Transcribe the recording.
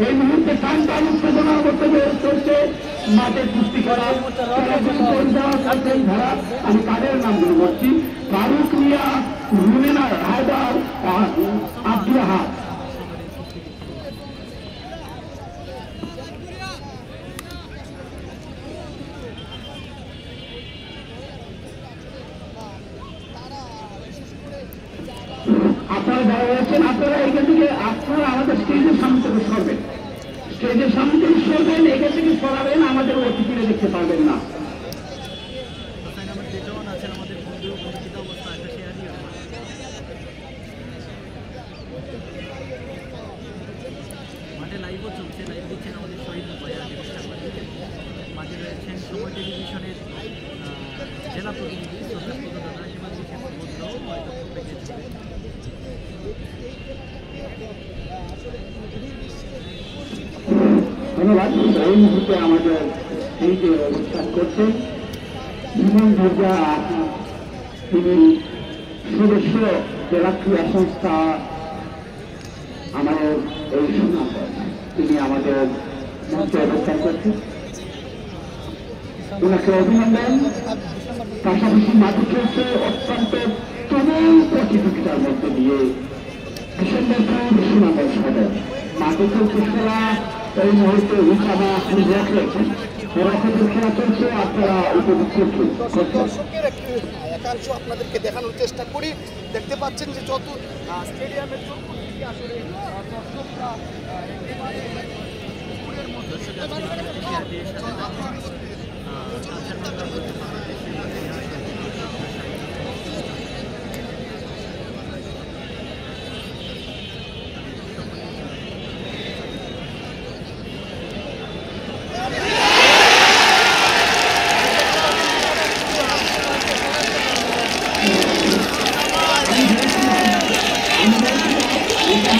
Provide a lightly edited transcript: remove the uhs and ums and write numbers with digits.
এই মুহূর্তে টান উত্তেজনার মধ্যে চলছে মাঠে কুস্তি করা ধারা। আমি কাদের নামগুলো বলছি, ফারুক মিয়া, রুমেনা হায়দার, আব্দুল হাক। আপনারা যারা রয়েছেন আপনারা এখান থেকে আপনারা আমাদের স্টেজের সামনে থেকে সরবেন, স্টেজের সামনে থেকে সরবেন, এখান থেকে সরাবেন, আমাদের অতিথিরা দেখতে পারবেন না। মাঠে লাইভও চলছে, লাইভ দিচ্ছেন আমাদের শহীদ মাঠে রয়েছেন সময় টেলিভিশনের জেলা প্রতিনিধি ধন্যবাদ। এই মুহূর্তে আমাদের এই যে অনুষ্ঠান করছেন বিমান ভোজা, তিনি সদস্য জেলা ক্রীড়া সংস্থা আমাদের এই সুনাম, তিনি আমাদের মঞ্চে অবস্থান করছেন, ওনাকে অভিনন্দন। পাশাপাশি মাঠে চলছে অত্যন্ত তুমুল প্রতিযোগিতার মধ্যে দিয়ে কিশোরগঞ্জ সুনামের সদর মাঠে চলছে খেলা। এই মুহূর্তে উঠানা খেলা চলছে, আপনারা উপভোগ করছেন। দর্শকের একটি একাংশ আপনাদেরকে দেখানোর চেষ্টা করি। দেখতে পাচ্ছেন যে যত স্টেডিয়ামের চতুর্দিকে আসলে দর্শকরা দর্শক